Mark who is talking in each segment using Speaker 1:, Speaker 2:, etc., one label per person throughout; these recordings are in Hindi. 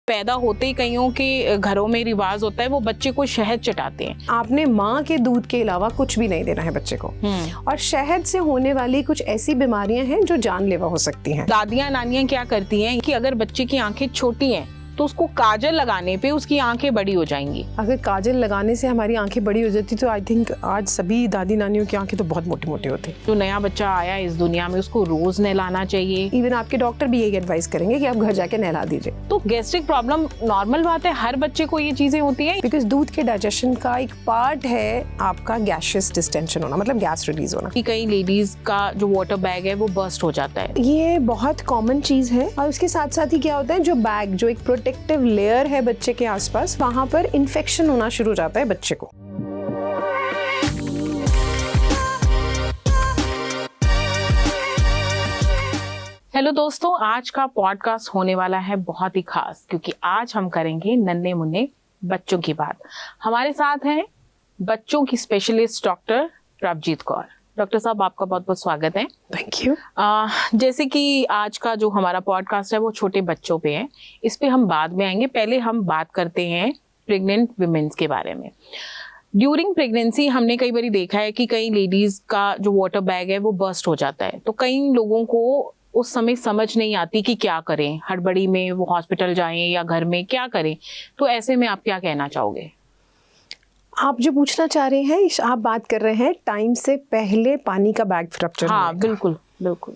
Speaker 1: पैदा होते ही कईयों के घरों में रिवाज होता है वो बच्चे को शहद चटाते हैं।
Speaker 2: आपने माँ के दूध के अलावा कुछ भी नहीं देना है बच्चे को। और शहद से होने वाली कुछ ऐसी बीमारियां हैं जो जानलेवा हो सकती हैं।
Speaker 1: दादियाँ नानियाँ क्या करती हैं कि अगर बच्चे की आंखें छोटी हैं तो उसको काजल लगाने पे उसकी आंखें बड़ी हो जाएंगी।
Speaker 2: अगर काजल लगाने से हमारी आंखें बड़ी हो जाती तो आई थिंक आज सभी दादी नानियों की आंखें तो बहुत मोटी मोटी होती।
Speaker 1: जो नया बच्चा आया इस दुनिया में उसको रोज नहलाना चाहिए।
Speaker 2: इवन आपके डॉक्टर भी यही एडवाइस करेंगे कि आप घर जाके नहला दीजिए।
Speaker 1: तो गैस्ट्रिक प्रॉब्लम नॉर्मल बात है, हर बच्चे को ये चीजें होती है।
Speaker 2: बिकॉज दूध के डाइजेशन का एक पार्ट है आपका गैसियस डिस्टेंशन होना, मतलब गैस रिलीज होना।
Speaker 1: कि कई लेडीज का जो वाटर बैग है वो बर्स्ट हो जाता है।
Speaker 2: ये बहुत कॉमन चीज है। और उसके साथ साथ ही क्या होता है, जो बैग, जो एक प्रोटेक्टिव लेयर है बच्चे के आसपास, वहां पर इन्फेक्शन होना शुरू हो जाता है बच्चे को।
Speaker 1: हेलो दोस्तों, आज का पॉडकास्ट होने वाला है बहुत ही खास, क्योंकि आज हम करेंगे नन्हे मुन्ने बच्चों की बात। हमारे साथ हैं बच्चों की specialist doctor Prabhjeet Kaur. Doctor साहब, आपका बहुत बहुत स्वागत है।
Speaker 2: Thank you.
Speaker 1: जैसे कि आज का जो हमारा पॉडकास्ट है वो छोटे बच्चों पे है, इस पे हम बाद में आएंगे। पहले हम बात करते हैं प्रेग्नेंट विमेन्स के बारे में। ड्यूरिंग प्रेगनेंसी हमने कई बार देखा है कि कई लेडीज का जो वाटर बैग है वो बर्स्ट हो जाता है। तो कई लोगों को उस समय समझ नहीं आती कि क्या करें, हड़बड़ी में वो हॉस्पिटल जाएं या घर में क्या करें। तो ऐसे में आप क्या कहना चाहोगे?
Speaker 2: आप जो पूछना चाह रहे हैं, आप बात कर रहे हैं टाइम से पहले पानी का बैग फ्रैक्चर।
Speaker 1: हाँ, बिल्कुल बिल्कुल।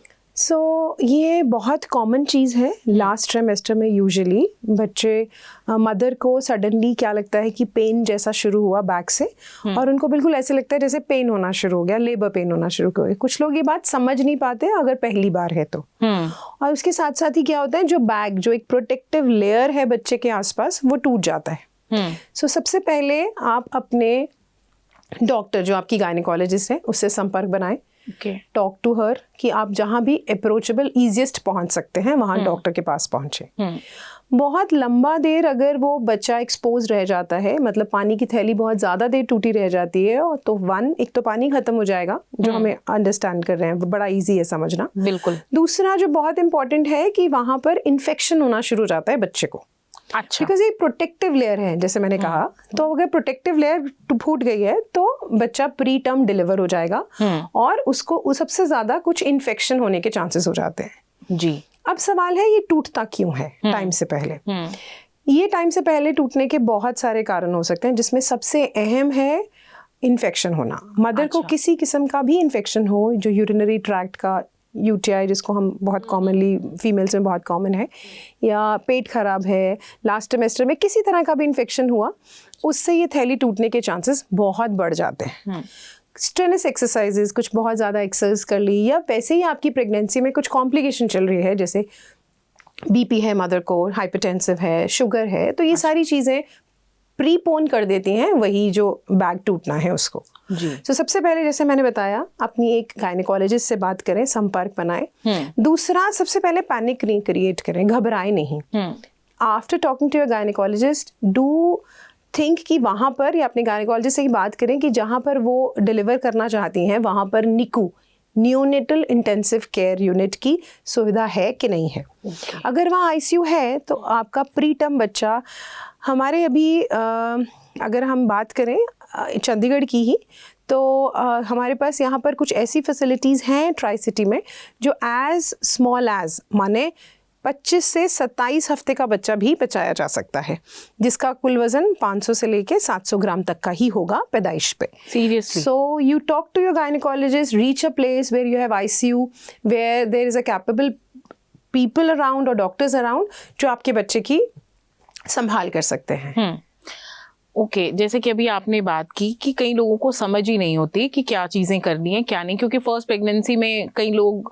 Speaker 2: ये बहुत कॉमन चीज़ है। लास्ट ट्राइमेस्टर में यूजुअली बच्चे, मदर को सडनली क्या लगता है कि पेन जैसा शुरू हुआ बैक से, और उनको बिल्कुल ऐसे लगता है जैसे पेन होना शुरू हो गया, लेबर पेन होना शुरू हो गया। कुछ लोग ये बात समझ नहीं पाते अगर पहली बार है तो। और उसके साथ साथ ही क्या होता है, जो बैग, जो एक प्रोटेक्टिव लेयर है बच्चे के आसपास, वो टूट जाता है। सबसे पहले आप अपने डॉक्टर, जो आपकी गायनेकोलॉजिस्ट है, उससे संपर्क बनाएं। टॉक टू हर कि आप जहाँ भी अप्रोचेबल ईजिएस्ट पहुंच सकते हैं वहाँ डॉक्टर के पास पहुंचे। बहुत लंबा देर अगर वो बच्चा एक्सपोज रह जाता है, मतलब पानी की थैली बहुत ज़्यादा देर टूटी रह जाती है, तो एक तो पानी खत्म हो जाएगा, जो हमें अंडरस्टैंड कर रहे हैं, बड़ा इजी है समझना।
Speaker 1: बिल्कुल। दूसरा
Speaker 2: जो बहुत इंपॉर्टेंट है कि वहाँ पर इन्फेक्शन होना शुरू हो जाता है बच्चे को।
Speaker 1: अच्छा।
Speaker 2: बिकॉज ये प्रोटेक्टिव लेयर है, जैसे मैंने कहा। तो अगर प्रोटेक्टिव लेयर फूट गई है तो बच्चा प्री टर्म डिलीवर हो जाएगा और उसको सबसे ज्यादा कुछ इन्फेक्शन होने के चांसेस हो जाते हैं।
Speaker 1: जी।
Speaker 2: अब सवाल है, ये टूटता क्यों है टाइम से पहले? ये टाइम से पहले टूटने के बहुत सारे कारण हो सकते हैं, जिसमें सबसे अहम है इन्फेक्शन होना। मदर को किसी किस्म का भी इन्फेक्शन हो, जो यूरिनरी ट्रैक्ट का, यूटीआई जिसको हम बहुत कॉमनली फीमेल्स में बहुत कॉमन है, या पेट खराब है, लास्ट ट्राइमेस्टर में किसी तरह का भी इन्फेक्शन हुआ, उससे ये थैली टूटने के चांसेस बहुत बढ़ जाते हैं। स्ट्रेनस एक्सरसाइजेज, कुछ बहुत ज़्यादा एक्सरसाइज कर ली, या वैसे ही आपकी प्रेगनेंसी में कुछ कॉम्प्लिकेशन चल रही है, जैसे बीपी है मदर को, हाइपरटेंसिव है, शुगर है, तो ये सारी चीज़ें प्रीपोन कर देती हैं वही जो बैग टूटना है उसको। जी। सबसे पहले जैसे मैंने बताया, अपनी एक गायनेकोलॉजिस्ट से बात करें, संपर्क बनाएं। दूसरा, सबसे पहले पैनिक नहीं क्रिएट करें, घबराएं नहीं। After talking to your gynaecologist, do think कि वहाँ पर, या अपने गायनेकोलॉजिस्ट से ही बात करें कि जहाँ पर वो डिलीवर करना चाहती हैं वहाँ पर निकू, न्यूनेटल इंटेंसिव केयर यूनिट की सुविधा है कि नहीं है। अगर वहाँ आईसीयू है तो आपका प्री टर्म बच्चा, हमारे अभी अगर हम बात करें चंडीगढ़ की ही, तो हमारे पास यहाँ पर कुछ ऐसी फैसिलिटीज़ हैं ट्राई सिटी में, जो एज स्मॉल एज, माने 25 से 27 हफ्ते का बच्चा भी बचाया जा सकता है, जिसका कुल वजन 500 से लेके 700 ग्राम तक का ही होगा पैदाइश पे।
Speaker 1: Seriously?
Speaker 2: So you talk to your gynaecologist, reach a place where you have ICU, where there is a capable people around और डॉक्टर्स अराउंड, जो आपके बच्चे की संभाल कर सकते हैं।
Speaker 1: ओके, जैसे कि अभी आपने बात की कि कई लोगों को समझ ही नहीं होती कि क्या चीज़ें करनी है क्या नहीं, क्योंकि फर्स्ट प्रेगनेंसी में कई लोग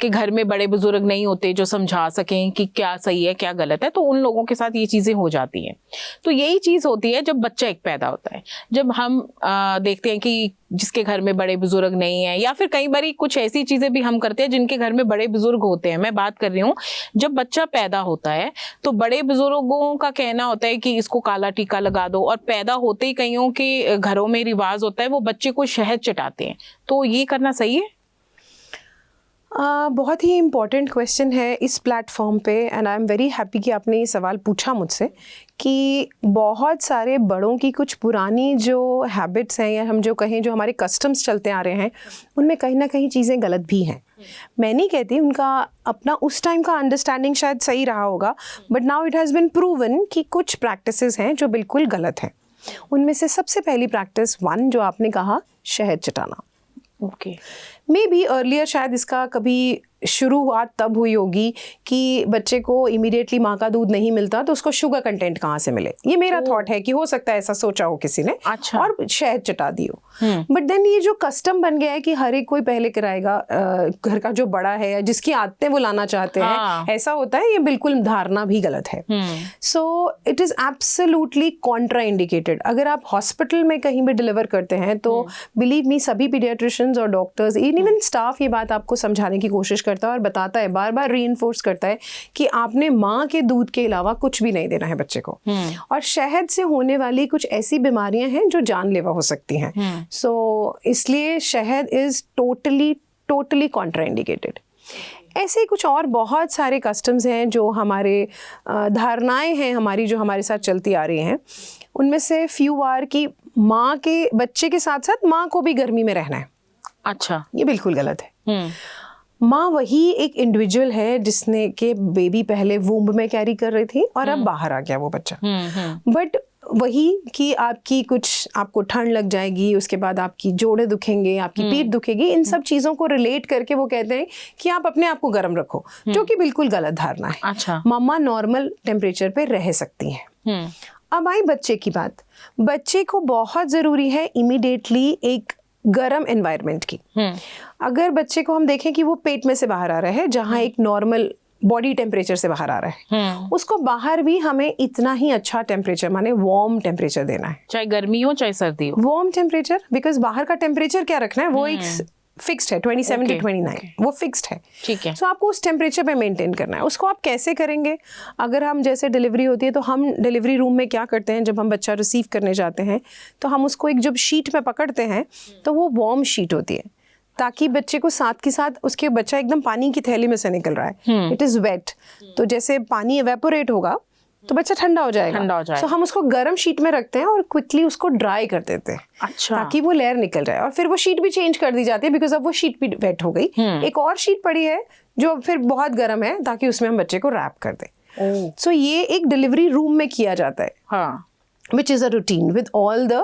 Speaker 1: के घर में बड़े बुजुर्ग नहीं होते जो समझा सकें कि क्या सही है क्या गलत है, तो उन लोगों के साथ ये चीज़ें हो जाती हैं। तो यही चीज़ होती है जब बच्चा एक पैदा होता है, जब हम देखते हैं कि जिसके घर में बड़े बुजुर्ग नहीं है, या फिर कई बार कुछ ऐसी चीज़ें भी हम करते हैं जिनके घर में बड़े बुजुर्ग होते हैं। मैं बात कर रही हूँ, जब बच्चा पैदा होता है तो बड़े बुजुर्गों का कहना होता है कि इसको काला टीका लगा दो, और पैदा होते ही कईयों के घरों में रिवाज होता है वो बच्चे को शहद चटाते हैं। तो ये करना सही है?
Speaker 2: बहुत ही इम्पॉर्टेंट क्वेश्चन है इस प्लेटफॉर्म पे, and I am very happy कि आपने ये सवाल पूछा मुझसे, कि बहुत सारे बड़ों की कुछ पुरानी जो हैबिट्स हैं, या हम जो कहें जो हमारे कस्टम्स चलते आ रहे हैं, उनमें कहीं ना कहीं चीज़ें गलत भी हैं। मैं नहीं कहती, उनका अपना उस टाइम का अंडरस्टैंडिंग शायद सही रहा होगा, but now it has been proven कि कुछ प्रैक्टिसेस हैं जो बिल्कुल गलत हैं। उनमें से सबसे पहली प्रैक्टिस 1 जो आपने कहा, शहद चटाना।
Speaker 1: ओके,
Speaker 2: मे बी अर्लियर शायद इसका कभी शुरुआत तब हुई होगी कि बच्चे को इमीडिएटली माँ का दूध नहीं मिलता तो उसको शुगर कंटेंट कहाँ से मिले। ये मेरा थॉट है कि हो सकता है ऐसा सोचा हो किसी ने,
Speaker 1: अच्छा,
Speaker 2: और शहद चटा दी हो। बट देन ये जो कस्टम बन गया है कि हर एक कोई पहले कराएगा, घर का जो बड़ा है या जिसकी आदतें वो लाना चाहते हैं, ऐसा होता है, ये बिल्कुल धारणा भी गलत है। So it is absolutely Contra indicated. अगर आप हॉस्पिटल में कहीं भी डिलीवर करते हैं तो बिलीव मी, सभी पीडियाट्रिशियंस और डॉक्टर्स, इवन स्टाफ ये बात आपको समझाने की कोशिश करता है और बताता है, बार बार रीइंफोर्स करता है कि आपने माँ के दूध के अलावा कुछ भी नहीं देना है बच्चे को। और शहद से होने वाली कुछ ऐसी बीमारियां हैं जो जानलेवा हो सकती हैं। सो इसलिए शहद इज टोटली कॉन्ट्राइंडिकेटेड। ऐसे ही कुछ और बहुत सारे कस्टम्स हैं जो हमारे धारणाएं हैं हमारी, जो हमारे साथ चलती आ रही हैं। उनमें से फ्यू आर कि माँ के बच्चे के साथ साथ माँ को भी गर्मी में रहना है।
Speaker 1: अच्छा,
Speaker 2: ये बिल्कुल गलत है। माँ वही एक इंडिविजुअल है जिसने के बेबी पहले वूम्ब में कैरी कर रही थी और अब बाहर आ गया वो बच्चा। बट वही कि आपको ठंड लग जाएगी, उसके बाद आपकी जोड़े दुखेंगे, आपकी पीठ दुखेगी, इन सब चीज़ों को रिलेट करके वो कहते हैं कि आप अपने आप को गर्म रखो, जो कि बिल्कुल गलत धारणा है।
Speaker 1: अच्छा,
Speaker 2: मम्मा नॉर्मल टेम्परेचर पे रह सकती हैं। अब आई बच्चे की बात। बच्चे को बहुत ज़रूरी है इमीडिएटली एक गर्म एनवायरनमेंट की। अगर बच्चे को हम देखें कि वो पेट में से बाहर आ रहा है, जहाँ एक नॉर्मल बॉडी टेम्परेचर से बाहर आ रहा है, उसको बाहर भी हमें इतना ही अच्छा टेम्परेचर, माने वार्म टेम्परेचर देना है,
Speaker 1: चाहे गर्मी हो चाहे सर्दी हो।
Speaker 2: वार्म टेम्परेचर, बिकॉज बाहर का टेम्परेचर क्या रखना है, वो एक फिक्स्ड है 27 to 29, वो फिक्स्ड है।
Speaker 1: ठीक है।
Speaker 2: सो आपको उस टेम्परेचर पे मेंटेन करना है। उसको आप कैसे करेंगे? अगर हम जैसे डिलीवरी होती है तो हम डिलीवरी रूम में क्या करते हैं, जब हम बच्चा रिसीव करने जाते हैं तो हम उसको एक जब शीट में पकड़ते हैं तो वो वार्म शीट होती है, ताकि बच्चे को साथ के साथ, उसके बच्चा एकदम पानी की थैली में से निकल रहा है, इट इज़ वेट, तो जैसे पानी एवेपोरेट होगा तो बच्चा ठंडा हो जाएगा। तो हम उसको गर्म शीट में रखते हैं और क्विकली उसको ड्राई कर देते हैं।
Speaker 1: अच्छा,
Speaker 2: ताकि वो लेयर निकल जाए। और फिर वो शीट भी चेंज कर दी जाती है, बिकॉज अब वो शीट भी वेट हो गई। एक और शीट पड़ी है जो फिर बहुत गर्म है, ताकि उसमें हम बच्चे को रैप कर दें। सो ये एक डिलीवरी रूम में किया जाता है, which is a routine with all the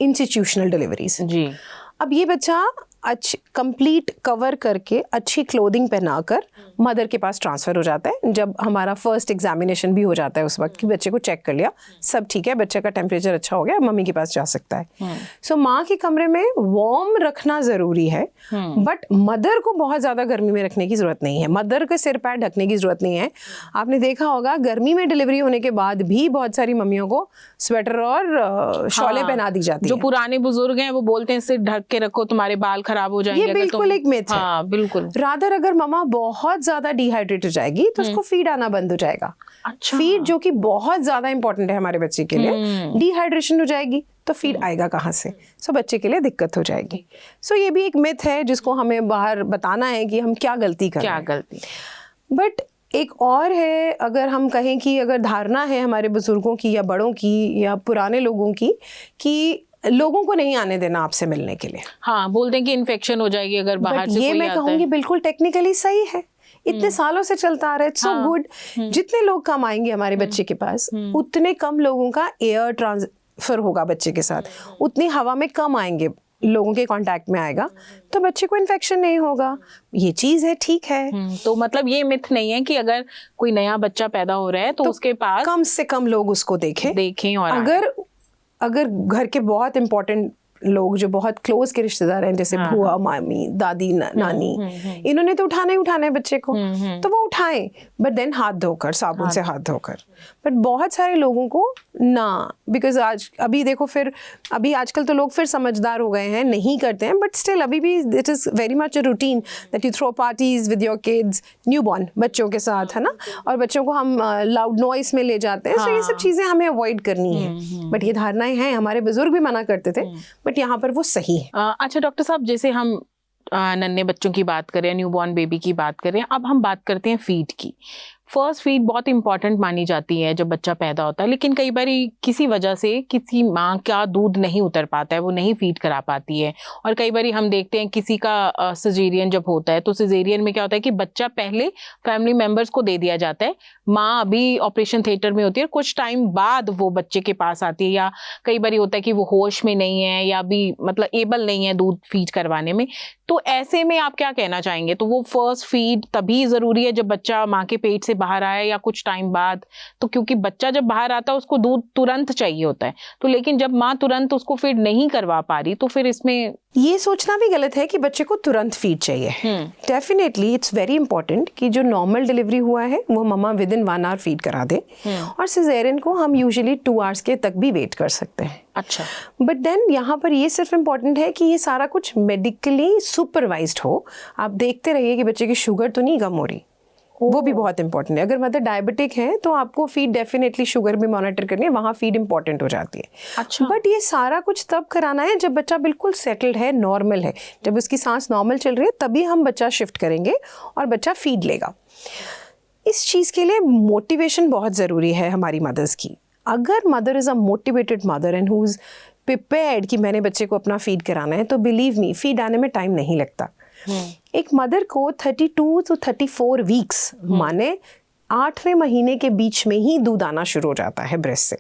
Speaker 2: institutional deliveries.
Speaker 1: जी।
Speaker 2: अब ये बच्चा कंप्लीट कवर करके अच्छी क्लोथिंग पहनाकर मदर के पास ट्रांसफ़र हो जाता है। जब हमारा फर्स्ट एग्जामिनेशन भी हो जाता है उस वक्त कि बच्चे को चेक कर लिया, सब ठीक है, बच्चे का टेम्परेचर अच्छा हो गया, मम्मी के पास जा सकता है। सो माँ के कमरे में वार्म रखना ज़रूरी है, बट मदर को बहुत ज़्यादा गर्मी में रखने की ज़रूरत नहीं है। मदर के सिर पैर ढकने की ज़रूरत नहीं है। आपने देखा होगा गर्मी में डिलीवरी होने के बाद भी बहुत सारी मम्मियों को स्वेटर और शॉलें पहना दी जाती है।
Speaker 1: जो पुराने बुजुर्ग हैं वो बोलते हैं सिर ढक के रखो, तुम्हारे बाल खराब हो जाएंगे।
Speaker 2: ये बिल्कुल एक मिथ है।
Speaker 1: हाँ, बिल्कुल।
Speaker 2: रादर अगर मम्मा बहुत ज्यादा डिहाइड्रेट हो जाएगी तो उसको फीड आना बंद हो जाएगा।
Speaker 1: अच्छा।
Speaker 2: फीड जो कि बहुत ज्यादा इंपॉर्टेंट है हमारे बच्चे के लिए, डिहाइड्रेशन हो जाएगी तो फीड आएगा कहाँ से? सो बच्चे के लिए दिक्कत हो जाएगी। सो ये भी एक मिथ है जिसको हमें बाहर बताना है कि हम क्या गलती कर रहे हैं।
Speaker 1: क्या गलती?
Speaker 2: बट एक और है, अगर हम कहें कि अगर धारणा है हमारे बुजुर्गों की या बड़ों की या पुराने लोगों की कि लोगों को नहीं आने देना आपसे मिलने के लिए।
Speaker 1: हाँ, बोलते हैं कि इन्फेक्शन हो जाएगी अगर बाहर से कोई आता है।
Speaker 2: ये मैं कहूँगी बिल्कुल टेक्निकली सही है, इतने सालों से चलता आ रहा है, सो गुड। जितने लोग कम आएंगे हमारे बच्चे के पास, उतने कम लोगों का एयर ट्रांसफर होगा बच्चे के साथ, उतनी हवा में कम आएंगे, लोगों के कांटेक्ट में आएगा, तो बच्चे को इन्फेक्शन नहीं होगा। ये चीज़ है, ठीक है।
Speaker 1: तो मतलब ये मिथ नहीं है कि अगर कोई नया बच्चा पैदा हो रहा है तो उसके पास
Speaker 2: कम से कम लोग उसको देखें
Speaker 1: और
Speaker 2: अगर घर के बहुत इंपॉर्टेंट लोग जो बहुत क्लोज के रिश्तेदार हैं, जैसे बुआ, मामी, दादी, नानी, इन्होंने तो उठाना ही उठाना है बच्चे को, तो वो उठाएं, बट देन हाथ धोकर, साबुन से हाथ धोकर। बट बहुत सारे लोगों को ना, बिकॉज अभी देखो, फिर अभी आजकल तो लोग फिर समझदार हो गए हैं, नहीं करते हैं, बट स्टिल अभी भी it is very much a routine that you throw parties with your kids, newborn बच्चों के साथ, है ना, और बच्चों को हम लाउड नॉइस में ले जाते हैं। सो ये सब चीज़ें हमें अवॉइड करनी है। बट ये धारणाएं हैं, हमारे बुजुर्ग भी मना करते थे, बट यहाँ पर वो सही है।
Speaker 1: अच्छा डॉक्टर साहब, जैसे हम नन्हे बच्चों की बात करें, न्यूबॉर्न बेबी की बात करें, अब हम बात करते हैं फीड की। फर्स्ट फीड बहुत इंपॉर्टेंट मानी जाती है जब बच्चा पैदा होता है, लेकिन कई बार किसी वजह से किसी माँ का दूध नहीं उतर पाता है, वो नहीं फीड करा पाती है। और कई बार हम देखते हैं किसी का सिजेरियन जब होता है तो सिजेरियन में क्या होता है कि बच्चा पहले फैमिली मेंबर्स को दे दिया जाता है, माँ अभी ऑपरेशन थिएटर में होती है, कुछ टाइम बाद वो बच्चे के पास आती है, या कई बार होता है कि वो होश में नहीं है या भी मतलब एबल नहीं है दूध फीड करवाने में। तो ऐसे में आप क्या कहना चाहेंगे? तो वो फर्स्ट फीड तभी जरूरी है जब बच्चा माँ के पेट से बाहर आए या कुछ टाइम बाद? तो क्योंकि बच्चा जब बाहर आता है उसको दूध तुरंत चाहिए होता है, तो लेकिन जब माँ तुरंत उसको फीड नहीं करवा पा रही तो फिर इसमें
Speaker 2: ये सोचना भी गलत है कि बच्चे को तुरंत फीड चाहिए। डेफिनेटली इट्स वेरी इंपॉर्टेंट कि जो नॉर्मल डिलीवरी हुआ है वो मम्मा विद इन 1 आवर फीड करा दे, और सिजेरियन को हम यूजुअली 2 आवर्स के तक भी वेट कर सकते हैं।
Speaker 1: अच्छा,
Speaker 2: बट देन यहाँ पर ये सिर्फ इम्पॉर्टेंट है कि ये सारा कुछ मेडिकली सुपरवाइज्ड हो। आप देखते रहिए कि बच्चे की शुगर तो नहीं कम हो रही, वो भी बहुत इंपॉर्टेंट है। अगर मदर डायबिटिक है तो आपको फीड डेफिनेटली शुगर भी मॉनिटर करनी है, वहाँ फीड इंपॉर्टेंट हो जाती है।
Speaker 1: अच्छा,
Speaker 2: बट ये सारा कुछ तब कराना है जब बच्चा बिल्कुल सेटल्ड है, नॉर्मल है, जब उसकी सांस नॉर्मल चल रही है तभी हम बच्चा शिफ्ट करेंगे और बच्चा फीड लेगा। इस चीज़ के लिए मोटिवेशन बहुत ज़रूरी है हमारी मदर्स की। अगर mother is a motivated mother and who is prepared कि मैंने बच्चे को अपना फीड कराना है, तो बिलीव मी फीड आने में टाइम नहीं लगता। एक मदर को 32 to 34 वीक्स माने 8वें महीने के बीच में ही दूध आना शुरू हो जाता है ब्रेस्ट से।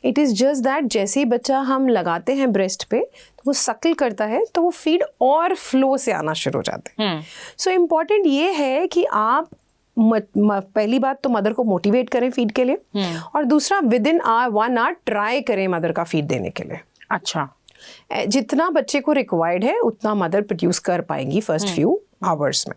Speaker 2: इट इज़ जस्ट दैट जैसे ही बच्चा हम लगाते हैं ब्रेस्ट पे तो वो सकल करता है तो वो फीड और फ्लो से आना शुरू हो जाते हैं। सो इम्पॉर्टेंट ये है कि आप पहली बात तो मदर को मोटिवेट करें फीड के लिए, और दूसरा विद इन 1 आवर ट्राई करें मदर का फीड देने के लिए।
Speaker 1: अच्छा,
Speaker 2: जितना बच्चे को रिक्वायर्ड है उतना मदर प्रोड्यूस कर पाएंगी फर्स्ट फ्यू आवर्स में।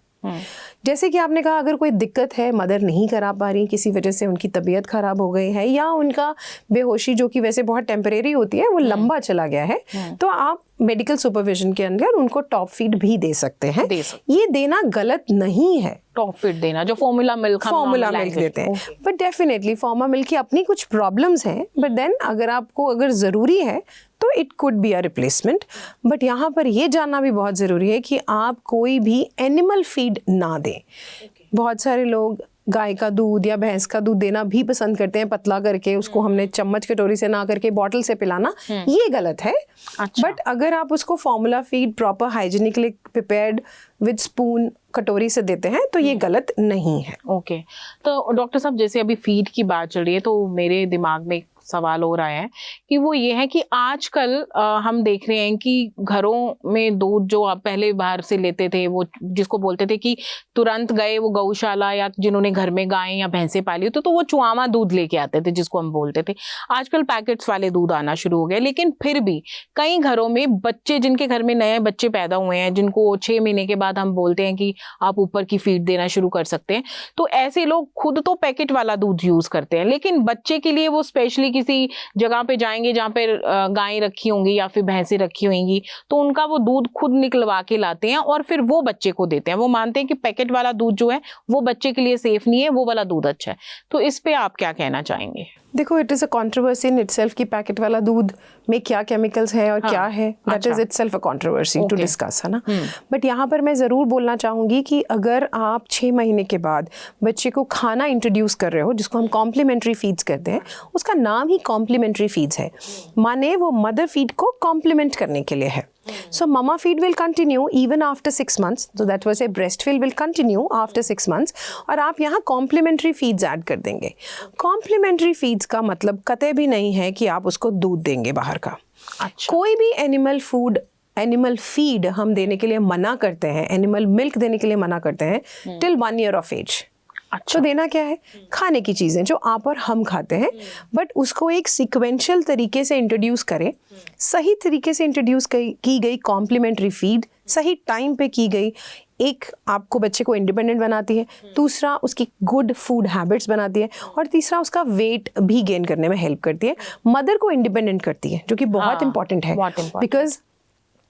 Speaker 2: जैसे कि आपने कहा अगर कोई दिक्कत है, मदर नहीं करा पा रही, किसी वजह से उनकी तबीयत खराब हो गई है या उनका बेहोशी जो कि वैसे बहुत टेम्परेरी होती है वो लंबा चला गया है, तो आप मेडिकल सुपरविजन के अंदर उनको टॉप फीड भी दे सकते हैं। ये देना गलत नहीं है,
Speaker 1: टॉप फीड देना जो फॉर्मूला मिल्क
Speaker 2: देते हैं, बट डेफिनेटली फॉर्मूला मिल्क की अपनी कुछ प्रॉब्लम्स हैं, बट देन अगर ज़रूरी है तो it could be a replacement. But यहाँ पर ये जानना भी बहुत ज़रूरी है कि आप कोई भी एनिमल फीड ना दें। बहुत सारे लोग गाय का दूध या भैंस का दूध देना भी पसंद करते हैं, पतला करके उसको हमने चम्मच कटोरी से ना करके बॉटल से पिलाना, ये गलत है।
Speaker 1: अच्छा।
Speaker 2: बट अगर आप उसको formula feed proper hygienically prepared with spoon कटोरी से देते हैं तो ये गलत नहीं है।
Speaker 1: ओके, तो डॉक्टर साहब जैसे अभी फीड की बात चल रही है तो मेरे दिमाग में सवाल हो रहा है कि वो ये है कि आजकल हम देख रहे हैं कि घरों में दूध जो आप पहले बाहर से लेते थे, वो जिसको बोलते थे कि तुरंत गए वो गौशाला या जिन्होंने घर में गायें या भैंसें पाली तो वो चुआमा दूध लेके आते थे जिसको हम बोलते थे। आजकल पैकेट्स वाले दूध आना शुरू हो गए, लेकिन फिर भी कई घरों में बच्चे, जिनके घर में नए बच्चे पैदा हुए हैं, जिनको 6 महीने के बाद हम बोलते हैं कि आप ऊपर की फीड देना शुरू कर सकते हैं, तो ऐसे लोग खुद तो पैकेट वाला दूध यूज करते हैं, लेकिन बच्चे के लिए वो स्पेशली किसी जगह पे जाएंगे जहाँ पे गायें रखी होंगी या फिर भैंसें रखी होंगी, तो उनका वो दूध खुद निकलवा के लाते हैं और फिर वो बच्चे को देते हैं। वो मानते हैं कि पैकेट वाला दूध जो है वो बच्चे के लिए सेफ नहीं है, वो वाला दूध अच्छा है। तो इस पे आप क्या कहना चाहेंगे?
Speaker 2: देखो, it is a controversy in itself कि पैकेट वाला दूध में क्या केमिकल्स है और क्या है, that is itself a controversy to discuss, है ना। बट यहाँ पर मैं ज़रूर बोलना चाहूँगी कि अगर आप 6 महीने के बाद बच्चे को खाना इंट्रोड्यूस कर रहे हो जिसको हम कॉम्प्लीमेंट्री फीड्स करते हैं, उसका नाम ही कॉम्प्लीमेंट्री फीड्स है, माने वो मदर फीड को कॉम्प्लीमेंट करने के लिए है। So mama feed will continue even after 6 months. So that was a breast feed will continue after 6 months. और आप यहाँ complementary feeds ऐड कर देंगे। Complementary feeds का मतलब कतई भी नहीं है कि आप उसको दूध देंगे बाहर का।
Speaker 1: अच्छा।
Speaker 2: कोई भी एनिमल फीड हम देने के लिए मना करते हैं, एनिमल मिल्क देने के लिए मना करते हैं टिल 1 year of age।
Speaker 1: अच्छा।
Speaker 2: तो देना क्या है? खाने की चीज़ें जो आप और हम खाते हैं, बट उसको एक सीक्वेंशियल तरीके से इंट्रोड्यूस करें, सही तरीके से इंट्रोड्यूस की गई कॉम्प्लीमेंट्री फीड सही टाइम पे की गई, एक आपको बच्चे को इंडिपेंडेंट बनाती है, दूसरा उसकी गुड फूड हैबिट्स बनाती है, और तीसरा उसका वेट भी गेन करने में हेल्प करती है, मदर को इंडिपेंडेंट करती है, जो कि बहुत इंपॉर्टेंट है। बिकॉज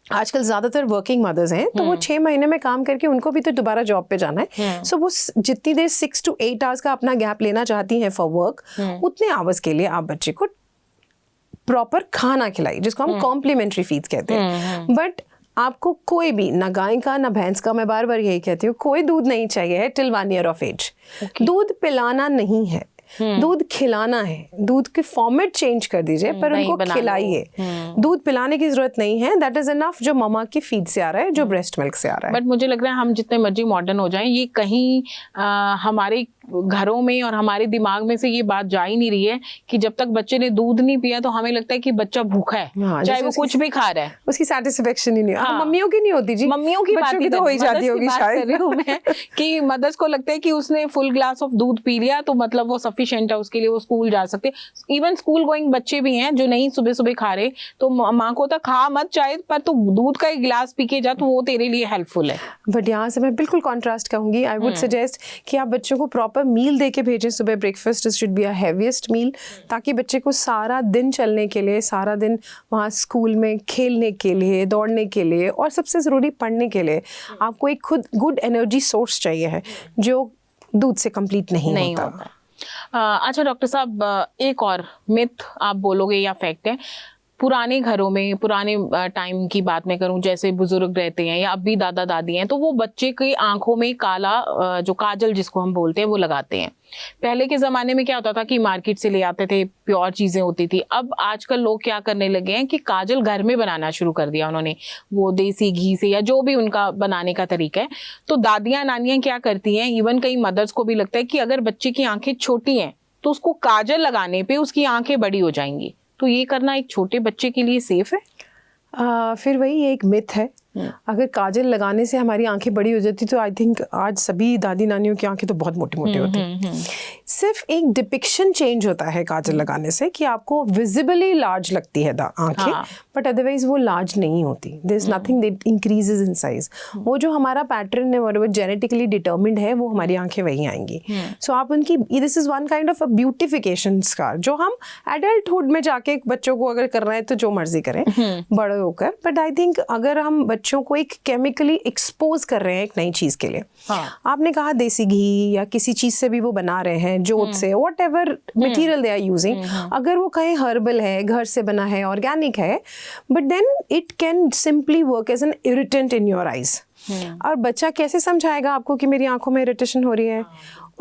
Speaker 2: आजकल ज़्यादातर वर्किंग मदर्स हैं, तो वो 6 महीने में काम करके उनको भी तो दोबारा जॉब पे जाना है। सो वो जितनी देर 6 to 8 आवर्स का अपना गैप लेना चाहती हैं फॉर वर्क, उतने आवर्स के लिए आप बच्चे को प्रॉपर खाना खिलाइए, जिसको हम कॉम्प्लीमेंट्री फीड्स कहते हैं। बट आपको कोई भी, ना गाय का ना भैंस का, मैं बार बार यही कहती हूँ, कोई दूध नहीं चाहिए है टिल 1 year of age। दूध पिलाना नहीं है, दूध खिलाना है। दूध के फॉर्मेट चेंज कर दीजिए पर उनको खिलाइए। दूध पिलाने की जरूरत नहीं है, दैट इज इनफ जो ममा की फीड से आ रहा है, जो ब्रेस्ट मिल्क से आ रहा है।
Speaker 1: बट मुझे लग रहा है हम जितने मर्जी मॉडर्न हो जाएं, ये कहीं हमारे घरों में और हमारे दिमाग में से ये बात जा ही नहीं रही है कि जब तक बच्चे ने दूध नहीं पिया तो हमें लगता है कि बच्चा भूखा है, चाहे वो कुछ भी खा रहा है,
Speaker 2: उसकी सेटिस्फेक्शन ही नहीं। मम्मियों की नहीं होती जी,
Speaker 1: मम्मियों की
Speaker 2: बच्चों की तो हो ही जाती होगी शायद।
Speaker 1: मैं कि मदर्स को लगता है कि उसने फुल ग्लास ऑफ दूध पी लिया तो मतलब वो सफिशिएंट है उसके लिए, वो स्कूल जा सकते। इवन स्कूल गोइंग बच्चे भी हैं जो नहीं सुबह सुबह खा रहे, तो माँ को तो खा मत चाहे पर तू दूध का एक गिलास पी के जा, तो वो तेरे लिए हेल्पफुल है।
Speaker 2: बट यहाँ से मैं बिल्कुल कॉन्ट्रास्ट कहूंगी। आई वुड सजेस्ट कि आप बच्चों को प्रॉपर मील दे के भेजें। सुबह breakfast should be a heaviest meal, ताकि बच्चे को सारा दिन चलने के लिए, सारा दिन वहाँ स्कूल में खेलने के लिए, दौड़ने के लिए और सबसे ज़रूरी पढ़ने के लिए आपको एक खुद गुड एनर्जी सोर्स चाहिए है, जो दूध से कंप्लीट नहीं होता।
Speaker 1: अच्छा डॉक्टर साहब, एक और मिथ आप बोलोगे या फैक्ट है, पुराने घरों में, पुराने टाइम की बात मैं करूं, जैसे बुजुर्ग रहते हैं या अब भी दादा दादी हैं, तो वो बच्चे की आंखों में काला जो काजल जिसको हम बोलते हैं वो लगाते हैं। पहले के जमाने में क्या होता था कि मार्केट से ले आते थे, प्योर चीजें होती थी। अब आजकल लोग क्या करने लगे हैं कि काजल घर में बनाना शुरू कर दिया उन्होंने, वो देसी घी से या जो भी उनका बनाने का तरीका है। तो दादियां नानियां क्या करती हैं, इवन कई मदर्स को भी लगता है कि अगर बच्चे की आंखें छोटी हैं तो उसको काजल लगाने पे उसकी आंखें बड़ी हो जाएंगी, तो ये करना एक छोटे बच्चे के लिए सेफ है?
Speaker 2: फिर वही एक मिथ है। अगर काजल लगाने से हमारी आंखें बड़ी हो जाती तो आई थिंक आज सभी दादी नानियों की आंखें तो बहुत मोटी मोटी होती। सिर्फ एक डिपिक्शन चेंज होता है काजल लगाने से कि आपको विजिबली लार्ज लगती है आंखें, बट अदरवाइज वो लार्ज नहीं होती। There is nothing that increases in size. वो जो हमारा पैटर्न है वो जेनेटिकली डिटर्मिन्ड है, वो हमारी आंखें वही आएंगी। सो आप उनकी, this is one kind of a beautification scar जो हम एडल्टहुड में जाके बच्चों को अगर कर रहे हैं तो जो मर्जी करें बड़े होकर। बट आई थिंक अगर हम बच्चों को एक केमिकली एक्सपोज कर रहे हैं एक नई चीज के लिए, आपने कहा देसी घी या किसी चीज से भी वो बना रहे हैं, जोत से, whatever material they are using, अगर वो कहीं हर्बल है, घर से बना है, ऑर्गेनिक है, but then it can simply work as an irritant in your eyes. और बच्चा कैसे समझाएगा आपको कि मेरी आंखों में इरिटेशन हो रही है,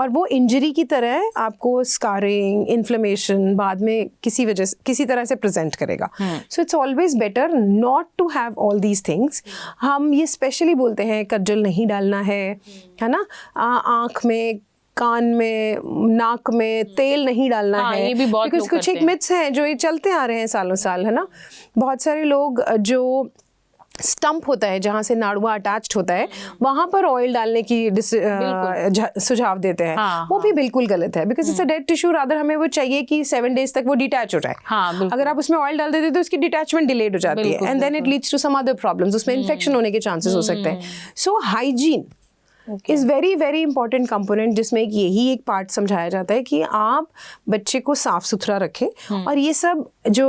Speaker 2: और वो इंजरी की तरह आपको स्कारिंग, इन्फ्लेमेशन बाद में किसी तरह से प्रेजेंट करेगा। So it's always better not to have all these things. हम ये स्पेशली बोलते हैं कज्जल नहीं डालना है ना, आँख में, कान में, नाक में तेल नहीं डालना है,
Speaker 1: ये भी बहुत
Speaker 2: बिकॉज कुछ एक मिथ्स हैं जो ये चलते आ रहे हैं सालों साल, है ना। बहुत सारे लोग जो स्टंप होता है जहाँ से नाड़ुआ अटैच्ड होता है वहां पर ऑयल डालने की सुझाव देते हैं। वो भी बिल्कुल गलत है, because it's a dead tissue. Rather हमें वो चाहिए कि 7 days तक वो डिटैच हो जाए। अगर आप उसमें ऑयल डाल देते तो उसकी डिटैचमेंट डिलेड हो जाती है, and then it leads to some other problems, उसमें इन्फेक्शन होने के चांसेस हो सकते हैं। So hygiene is very very important component, जिसमें यही एक पार्ट समझाया जाता है कि आप बच्चे को साफ सुथरा रखें। और ये सब जो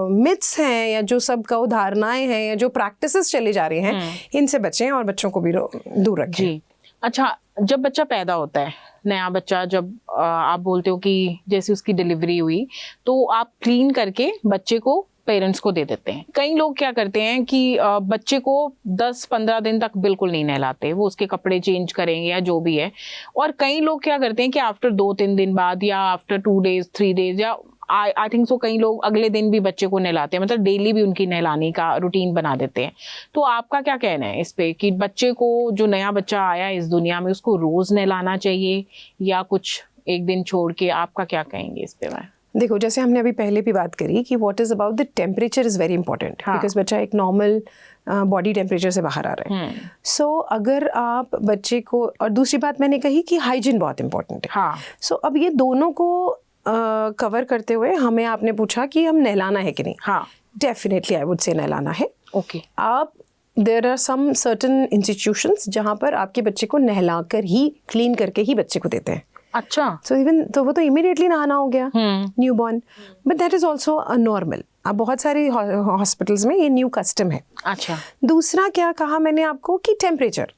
Speaker 2: मिथ्स हैं या जो सब का उदाहरणाएं हैं या जो प्रैक्टिसेस चले जा रहे हैं, इनसे बचें और बच्चों को भी दूर रखें।
Speaker 1: जी। अच्छा, जब बच्चा पैदा होता है, नया बच्चा, जब आप बोलते हो कि जैसे उसकी डिलीवरी हुई तो आप क्लीन करके बच्चे को पेरेंट्स को दे देते हैं। कई लोग क्या करते हैं कि बच्चे को 10-15 दिन तक बिल्कुल नहीं नहलाते, वो उसके कपड़े चेंज करेंगे या जो भी है। और कई लोग क्या करते हैं कि आफ्टर 2-3 दिन बाद या आफ्टर 2 days 3 days या आई थिंक सो कई लोग अगले दिन भी बच्चे को नहलाते हैं, मतलब डेली भी उनकी नहलाने का रूटीन बना देते हैं। तो आपका क्या कहना है इस पे कि बच्चे को, जो नया बच्चा आया इस दुनिया में, उसको रोज नहलाना चाहिए या कुछ एक दिन छोड़ के? आपका क्या कहेंगे इस पे? मैं
Speaker 2: देखो, जैसे हमने अभी पहले भी बात करी कि what is about the temperature is very important, because बच्चा एक नॉर्मल बॉडी टेम्परेचर से बाहर आ रहा है। सो अगर आप बच्चे को, और दूसरी बात मैंने कही कि हाइजीन बहुत इंपॉर्टेंट है। सो अब ये दोनों को कवर करते हुए हमें आपने पूछा कि हम नहलाना है कि नहीं। डेफिनेटली आई वुड से नहलाना है।
Speaker 1: ओके।
Speaker 2: आप, there are some certain institutions जहाँ पर आपके बच्चे को नहला कर ही, क्लीन करके ही बच्चे को देते हैं।
Speaker 1: अच्छा।
Speaker 2: सो इवन तो वो तो इमीडिएटली नहाना हो गया new born, but that is also a normal. अब बहुत सारे हॉस्पिटल्स में ये न्यू कस्टम है।
Speaker 1: अच्छा।
Speaker 2: दूसरा क्या कहा मैंने आपको कि टेम्परेचर,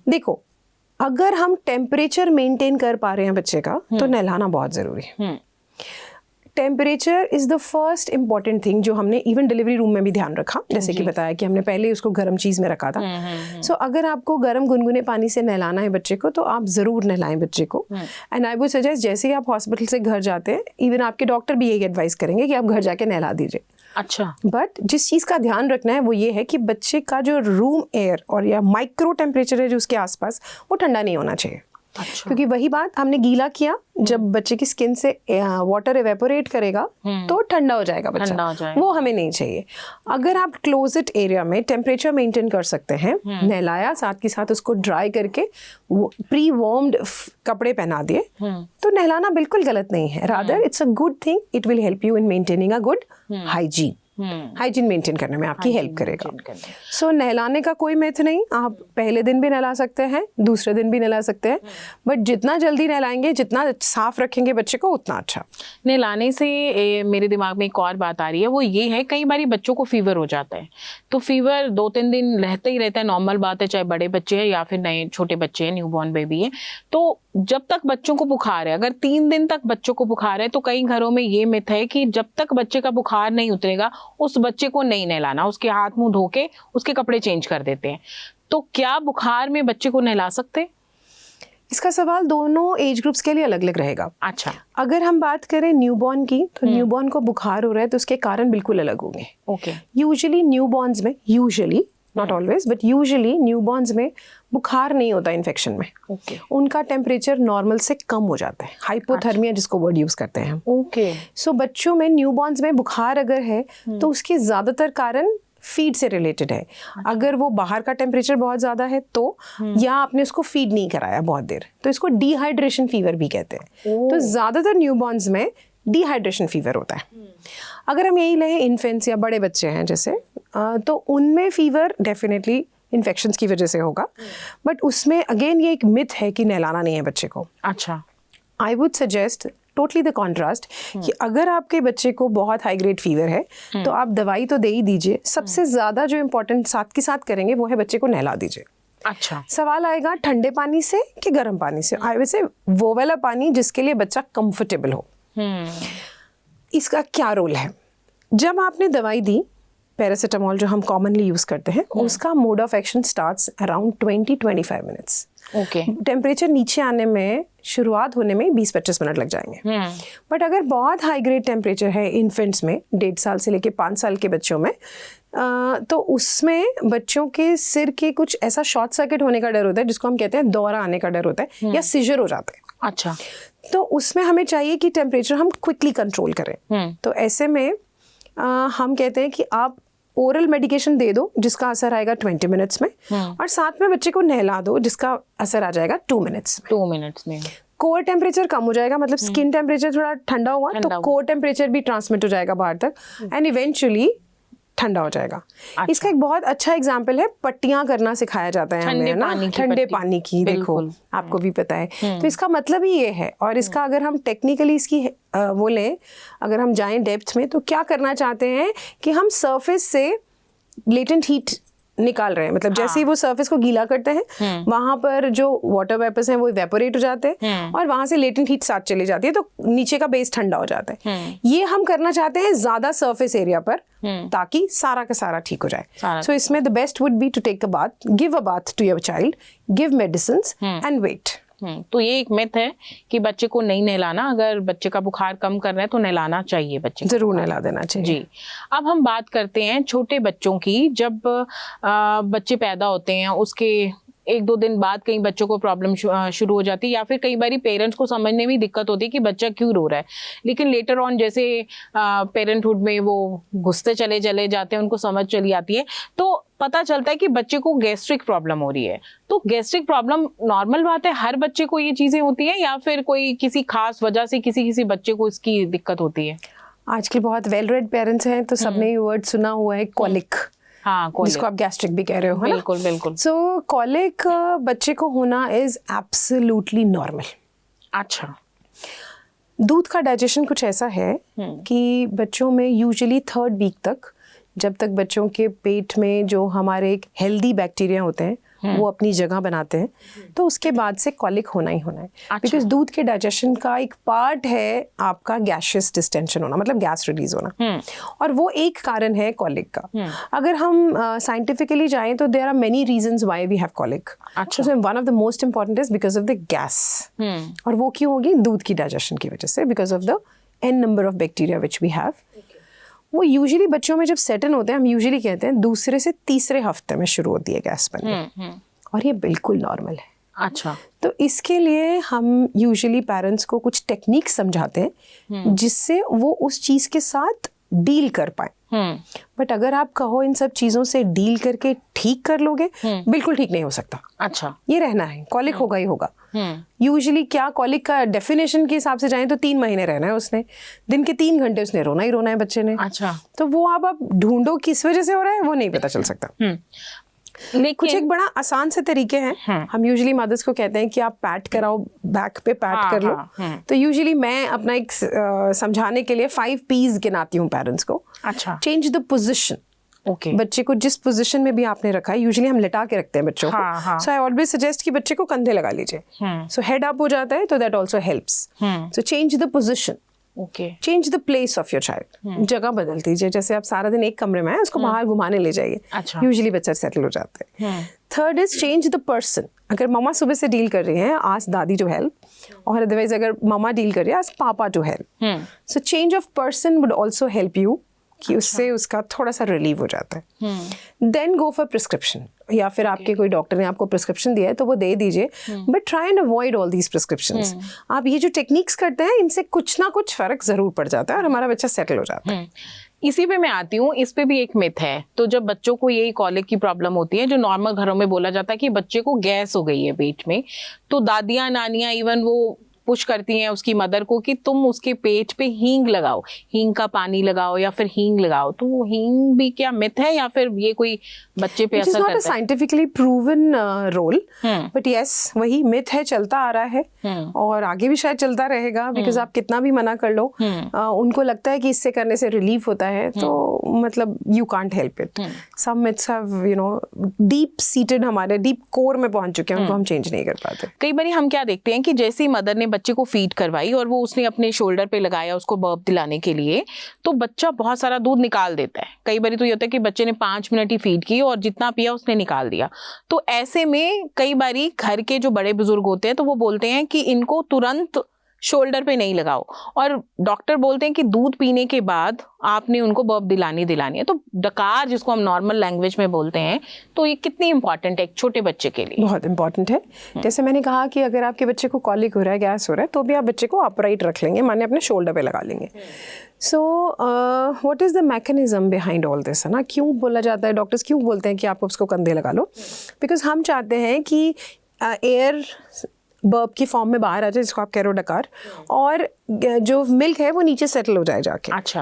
Speaker 2: देखो अगर हम टेम्परेचर मेंटेन कर पा रहे हैं बच्चे का तो नहलाना बहुत जरूरी है। Temperature is the first important thing जो हमने इवन डिलीवरी रूम में भी ध्यान रखा, जैसे कि बताया कि हमने पहले उसको गर्म चीज़ में रखा था। सो अगर आपको गर्म गुनगुने पानी से नहलाना है बच्चे को तो आप ज़रूर नहलाएं बच्चे को। एंड आई वुड सजेस्ट जैसे ही आप हॉस्पिटल से घर जाते हैं, इवन आपके डॉक्टर भी यही एडवाइस करेंगे कि आप घर जाके नहला दीजिए।
Speaker 1: अच्छा,
Speaker 2: बट जिस चीज़ का ध्यान रखना है वो ये है कि बच्चे का जो रूम एयर और या माइक्रो टेम्परेचर है जो उसके आसपास, वो ठंडा नहीं होना चाहिए।
Speaker 1: अच्छा,
Speaker 2: क्योंकि वही बात, हमने गीला किया, जब बच्चे की स्किन से वाटर एवेपोरेट करेगा तो ठंडा हो जाएगा बच्चा,
Speaker 1: ठंडा हो जाएगा।
Speaker 2: वो हमें नहीं चाहिए। अगर आप क्लोजेड एरिया में टेम्परेचर मेंटेन कर सकते हैं, नहलाया, साथ के साथ उसको ड्राई करके प्री वार्म्ड कपड़े पहना दिए, तो नहलाना बिल्कुल गलत नहीं है। Rather it's a good thing, it will help you in maintaining a good hygiene. Hygiene maintain करने में आपकी हेल्प करेगा। सो नहलाने का कोई मिथ नहीं, आप पहले दिन भी नहला सकते हैं, दूसरे दिन भी नहला सकते हैं, बट जितना जल्दी नहलाएंगे, जितना साफ रखेंगे बच्चे को, उतना अच्छा।
Speaker 1: नहलाने से मेरे दिमाग में एक और बात आ रही है, वो ये है कई बार बच्चों को फीवर हो जाता है, तो फीवर 2-3 दिन रहता ही रहता है, नॉर्मल बात है, चाहे बड़े बच्चे हैं या फिर नए छोटे बच्चे हैं, न्यूबॉर्न बेबी है। तो जब तक बच्चों को बुखार है, अगर 3 दिन तक बच्चों को बुखार है, तो कई घरों में ये मिथ है कि जब तक बच्चे का बुखार नहीं उतरेगा उस बच्चे को नहीं नहलाना, उसके हाथ मुंह धो के उसके कपड़े चेंज कर देते हैं। तो क्या बुखार में बच्चे को नहला सकते?
Speaker 2: इसका सवाल दोनों एज ग्रुप्स के लिए अलग अलग रहेगा।
Speaker 1: अच्छा,
Speaker 2: अगर हम बात करें न्यूबॉर्न की, तो न्यूबॉर्न को बुखार हो रहा है तो उसके कारण बिल्कुल अलग होंगे।
Speaker 1: ओके,
Speaker 2: यूजुअली न्यूबॉर्न्स में, usually not always but usually newborn's में बुखार नहीं होता इन्फेक्शन में।
Speaker 1: ओके,
Speaker 2: उनका टेम्परेचर नॉर्मल से कम हो जाता है, हाइपोथर्मिया जिसको वर्ड यूज करते हैं हम।
Speaker 1: ओके,
Speaker 2: सो बच्चों में, न्यूबॉर्न्स में बुखार अगर है तो उसके ज्यादातर कारण फीड से रिलेटेड है। अगर वो बाहर का टेम्परेचर बहुत ज़्यादा है तो, या आपने उसको फीड नहीं कराया बहुत देर, तो इसको डिहाइड्रेशन फीवर भी कहते हैं। तो ज़्यादातर न्यूबॉर्न्स में डिहाइड्रेशन फीवर होता है। अगर हम यही लें इन्फेंट्स या बड़े बच्चे हैं जैसे, तो उनमें फीवर डेफिनेटली इन्फेक्शंस की वजह से होगा, बट उसमें अगेन ये एक मिथ है कि नहलाना नहीं है बच्चे को।
Speaker 1: अच्छा,
Speaker 2: आई would suggest totally the contrast कि अगर आपके बच्चे को बहुत हाई ग्रेड फीवर है तो आप दवाई तो दे ही दीजिए, सबसे ज़्यादा जो इम्पोर्टेंट साथ के साथ करेंगे वो है बच्चे को नहला दीजिए।
Speaker 1: अच्छा,
Speaker 2: सवाल आएगा ठंडे पानी से कि गर्म पानी से। आई वैसे वो वाला पानी जिसके लिए बच्चा कंफर्टेबल हो। इसका क्या रोल है? जब आपने दवाई दी, पैरासीटामोल जो हम कॉमनली यूज करते हैं, उसका mode of action starts around 20-25 minutes.
Speaker 1: Okay,
Speaker 2: temperature नीचे आने में, शुरुआत होने में 20-25 मिनट लग जाएंगे। बट अगर बहुत हाई ग्रेड टेम्परेचर है इन्फेंट्स में, 1.5 साल से लेके 5 साल के बच्चों में, तो उसमें बच्चों के सिर के कुछ ऐसा शॉर्ट सर्किट होने का डर होता है जिसको हम कहते हैं दौरा आने का डर होता है, या सीजर हो जाता है।
Speaker 1: अच्छा,
Speaker 2: तो उसमें हमें चाहिए कि टेम्परेचर हम क्विकली कंट्रोल करें। तो ऐसे में हम कहते हैं कि आप ओरल मेडिकेशन दे दो जिसका असर आएगा 20 मिनट्स में, और साथ में बच्चे को नहला दो जिसका असर आ जाएगा 2 मिनट्स में।
Speaker 1: 2 मिनट्स में
Speaker 2: कोर टेम्परेचर कम हो जाएगा, मतलब स्किन टेम्परेचर थोड़ा ठंडा हुआ तो कोर टेम्परेचर भी ट्रांसमिट हो जाएगा बाहर तक, एंड इवेंचुअली ठंडा हो जाएगा। अच्छा। इसका एक बहुत अच्छा एग्जाम्पल है, पट्टियां करना सिखाया जाता है हमें ना, ठंडे पानी की। देखो आपको भी पता है, तो इसका मतलब ही ये है। और इसका अगर हम टेक्निकली इसकी वो लें, अगर हम जाएं डेप्थ में, तो क्या करना चाहते हैं कि हम सरफेस से लेटेंट हीट निकाल रहे हैं। मतलब जैसे ही वो सरफेस को गीला करते हैं, वहां पर जो वाटर वेपर्स हैं वो इवेपोरेट हो जाते हैं, और वहां से लेटेंट हीट साथ चली जाती है, तो नीचे का बेस ठंडा हो जाता है। ये हम करना चाहते हैं ज्यादा सरफेस एरिया पर, ताकि सारा का सारा ठीक हो जाए। सो इसमें the best would be to take a bath, give a bath to your child, give medicines and wait.
Speaker 1: तो ये एक मिथ है कि बच्चे को नहीं नहलाना, अगर बच्चे का बुखार कम करना है तो नहलाना चाहिए बच्चे को।
Speaker 2: जरूर नहला देना चाहिए
Speaker 1: जी। अब हम बात करते हैं छोटे बच्चों की। जब बच्चे पैदा होते हैं उसके 1-2 दिन बाद कई बच्चों को प्रॉब्लम शुरू हो जाती है, या फिर कई बार पेरेंट्स को समझने में दिक्कत होती है कि बच्चा क्यों रो रहा है, लेकिन लेटर ऑन जैसे पेरेंटहुड में वो घुसते चले जाते हैं, उनको समझ चली आती है, तो पता चलता है कि बच्चे को गैस्ट्रिक प्रॉब्लम हो रही है। तो गैस्ट्रिक प्रॉब्लम नॉर्मल बात है, हर बच्चे को ये चीजें होती है, या फिर कोई किसी खास वजह से किसी बच्चे को इसकी दिक्कत होती है?
Speaker 2: आजकल बहुत वेल रेड पेरेंट्स हैं तो सबने ये वर्ड सुना हुआ है, कॉलिक।
Speaker 1: हाँ,
Speaker 2: जिसको आप गैस्ट्रिक भी कह रहे हो, है ना?
Speaker 1: बिल्कुल बिल्कुल।
Speaker 2: सो कॉलिक बच्चे को होना इज एब्सोल्युटली नॉर्मल।
Speaker 1: अच्छा।
Speaker 2: दूध का डाइजेशन कुछ ऐसा है कि बच्चों में यूजुअली 3rd वीक तक, जब तक बच्चों के पेट में जो हमारे एक हेल्दी बैक्टीरिया होते हैं वो अपनी जगह बनाते हैं, तो उसके बाद से कॉलिक होना ही होना है।
Speaker 1: अच्छा।
Speaker 2: बिकॉज दूध के डाइजेशन का एक पार्ट है आपका गैसियस डिस्टेंशन होना, मतलब गैस रिलीज होना, और वो एक कारण है कॉलिक का। अगर हम साइंटिफिकली जाएं तो there are many reasons why we have colic.
Speaker 1: अच्छा।
Speaker 2: One of the most important is because of the gas. और वो क्यों होगी? दूध की डाइजेशन की वजह से, because of the n number of bacteria which we have. वो यूजुअली बच्चों में जब सेट इन होते हैं, हम यूजुअली कहते हैं दूसरे से तीसरे हफ्ते में शुरू होती है गैस बनना, और ये बिल्कुल नॉर्मल है।
Speaker 1: अच्छा।
Speaker 2: तो इसके लिए हम यूजुअली पेरेंट्स को कुछ टेक्निक समझाते हैं जिससे वो उस चीज़ के साथ डील कर पाए। बट अगर आप कहो इन सब चीज़ों से डील करके ठीक कर लोगे, बिल्कुल ठीक नहीं हो सकता।
Speaker 1: अच्छा।
Speaker 2: ये रहना है, कॉलिक होगा ही होगा। यूजुअली क्या कॉलिक का डेफिनेशन के हिसाब से जाएं तो 3 महीने रहना है उसने, दिन के 3 घंटे उसने रोना ही रोना है बच्चे ने।
Speaker 1: अच्छा।
Speaker 2: तो वो आप ढूंढो किस वजह से हो रहा है, वो नहीं पता चल सकता।
Speaker 1: लेकिन
Speaker 2: कुछ एक बड़ा आसान से तरीके हैं। हम यूजुअली मदर्स को कहते हैं कि आप पैट कराओ, बैक पे पैट कर लो। तो यूजुअली मैं अपना एक समझाने के लिए 5 P's गिनाती हूँ पेरेंट्स को।
Speaker 1: अच्छा।
Speaker 2: Change the position.
Speaker 1: ओके।
Speaker 2: बच्चे को जिस पोजीशन में भी आपने रखा है, यूजुअली हम लेटा के रखते हैं बच्चों को, सो आई ऑलवेज सजेस्ट कि बच्चे को कंधे लगा लीजिए, सो हेड अप हो जाता है, तो that also helps. So change the position,
Speaker 1: okay,
Speaker 2: change the place of your child, जगह बदल दीजिए। जैसे आप सारा दिन एक कमरे में हैं, उसको बाहर घुमाने ले जाइए,
Speaker 1: अच्छा।
Speaker 2: यूजुअली बच्चा सेटल हो जाता है। Third is change the person. अगर मम्मा सुबह से डील कर रही हैं, आस्क दादी टू हेल्प, और अदरवाइज अगर मम्मा डील कर रही है, ask papa to help. So change of person would also help you, कि उससे उसका थोड़ा सा रिलीव हो जाता है। देन गो फॉर प्रिस्क्रिप्शन, या फिर आपके कोई डॉक्टर ने आपको प्रिस्क्रिप्शन दिया है तो वो दे दीजिए, but try and avoid all these prescriptions. आप ये जो टेक्निक्स करते हैं, इनसे कुछ ना कुछ फर्क जरूर पड़ जाता है और हमारा बच्चा सेटल हो जाता है।
Speaker 1: इसी पे मैं आती हूँ, इस पे भी एक मिथ है। तो जब बच्चों को यही कॉलिक की प्रॉब्लम होती है, जो नॉर्मल घरों में बोला जाता है कि बच्चे को गैस हो गई है पेट में, तो दादियाँ नानियाँ इवन वो पुश करती हैं उसकी मदर को कि तुम उसके पेट पे हींग लगाओ, हींग का पानी लगाओ या फिर हींग लगाओ। तो वो हींग भी क्या मिथ है, या फिर ये कोई बच्चे पे असर करता है?
Speaker 2: Scientifically proven role, but yes वही मिथ है, चलता आ रहा है और आगे भी शायद चलता रहेगा। बिकॉज आप कितना भी मना कर लो, उनको लगता है कि इससे करने से रिलीफ होता है, तो मतलब you can't help it. Some myths have, you know, deep seated, हमारे डीप कोर में पहुंच चुके हैं, उनको हम चेंज नहीं कर पाते।
Speaker 1: कई बार हम क्या देखते हैं कि जैसे ही मदर ने बच्चे को फीड करवाई और वो उसने अपने शोल्डर पे लगाया उसको बर्प दिलाने के लिए, तो बच्चा बहुत सारा दूध निकाल देता है। कई बार तो ये होता है कि बच्चे ने 5 मिनट ही फीड की और जितना पिया उसने निकाल दिया। तो ऐसे में कई बारी घर के जो बड़े बुजुर्ग होते हैं तो वो बोलते हैं कि इनको तुरंत शोल्डर पे नहीं लगाओ, और डॉक्टर बोलते हैं कि दूध पीने के बाद आपने उनको बर्प दिलानी है। तो डकार, जिसको हम नॉर्मल लैंग्वेज में बोलते हैं, तो ये कितनी इंपॉर्टेंट है एक छोटे बच्चे के लिए?
Speaker 2: बहुत इंपॉर्टेंट है। जैसे मैंने कहा कि अगर आपके बच्चे को कॉलिक हो रहा है, गैस हो रहा है, तो भी आप बच्चे को अपराइट रख लेंगे, माने अपने शोल्डर पे लगा लेंगे। So what is the mechanism behind all this, है ना? क्यों बोला जाता है, डॉक्टर्स क्यों बोलते हैं कि आप उसको कंधे लगा लो? बिकॉज हम चाहते हैं कि एयर बर्प की फॉर्म में बाहर आ जाए, जिसको आप कह रहे हो डकार, और जो मिल्क है वो नीचे सेटल हो जाए जाके।
Speaker 1: अच्छा।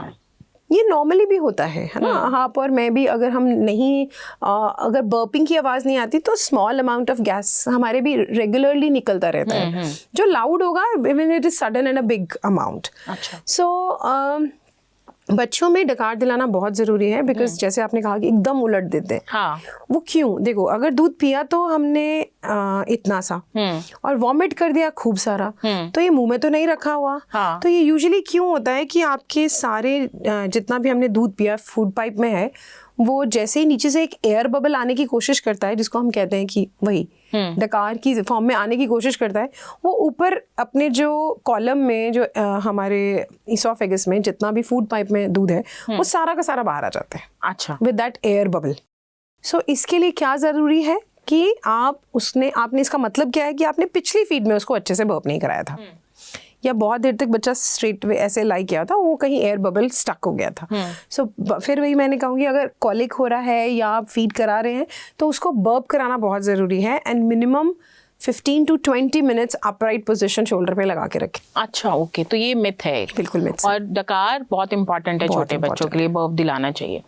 Speaker 2: ये नॉर्मली भी होता है ना? आप और मैं भी, अगर हम नहीं अगर बर्पिंग की आवाज़ नहीं आती तो स्मॉल अमाउंट ऑफ गैस हमारे भी रेगुलरली निकलता रहता है, जो लाउड होगा even it is sudden and a big amount.
Speaker 1: अच्छा।
Speaker 2: सो बच्चों में डकार दिलाना बहुत ज़रूरी है, बिकॉज जैसे आपने कहा कि एकदम उलट देते हैं।
Speaker 1: हाँ।
Speaker 2: वो क्यों? देखो, अगर दूध पिया तो हमने इतना सा, और वॉमिट कर दिया खूब सारा, तो ये मुंह में तो नहीं रखा हुआ।
Speaker 1: हाँ।
Speaker 2: तो ये यूजुअली क्यों होता है कि आपके सारे जितना भी हमने दूध पिया फूड पाइप में है, वो जैसे ही नीचे से एक एयर बबल आने की कोशिश करता है, जिसको हम कहते हैं कि वही डकार की फॉर्म में आने की कोशिश करता है, वो ऊपर अपने जो कॉलम में, जो हमारे इसोफेगस में जितना भी फूड पाइप में दूध है, वो सारा का सारा बाहर आ जाता है।
Speaker 1: अच्छा।
Speaker 2: With that air bubble. So इसके लिए क्या ज़रूरी है कि आपने इसका मतलब क्या है कि आपने पिछली फीड में उसको अच्छे से बर्प नहीं कराया था, या बहुत देर तक बच्चा स्ट्रेट वे ऐसे लाई किया था, वो कहीं एयर बबल स्टक हो गया था। सो फिर वही मैंने कहूँगी, अगर कॉलिक हो रहा है या आप फीड करा रहे हैं तो उसको बर्प कराना बहुत ज़रूरी है, and minimum 15 to 20 minutes upright position shoulder पे लगा के रखें।
Speaker 1: अच्छा, ओके। तो ये मिथ है,
Speaker 2: बिल्कुल मिथ।
Speaker 1: और डकार बहुत इंपॉर्टेंट है छोटे बच्चों के लिए, बर्प दिलाना चाहिए।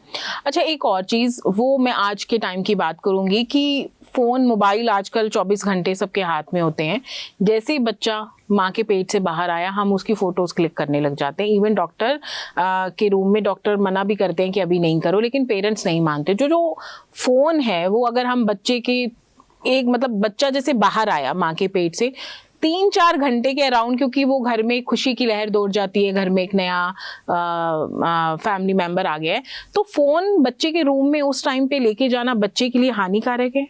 Speaker 1: अच्छा, एक और चीज़, वो मैं आज के टाइम की बात करूंगी कि फ़ोन, मोबाइल आजकल 24 घंटे सबके हाथ में होते हैं। जैसे ही बच्चा माँ के पेट से बाहर आया, हम उसकी फ़ोटोज़ क्लिक करने लग जाते हैं। इवन डॉक्टर के रूम में डॉक्टर मना भी करते हैं कि अभी नहीं करो, लेकिन पेरेंट्स नहीं मानते। जो फ़ोन है वो अगर हम बच्चे के एक मतलब बच्चा जैसे बाहर आया माँ के पेट से 3-4 घंटे के अराउंड, क्योंकि वो घर में खुशी की लहर दौड़ जाती है, घर में एक नया फैमिली मेंबर आ गया है, तो फोन बच्चे के रूम में उस टाइम पे लेके जाना बच्चे के लिए हानिकारक है?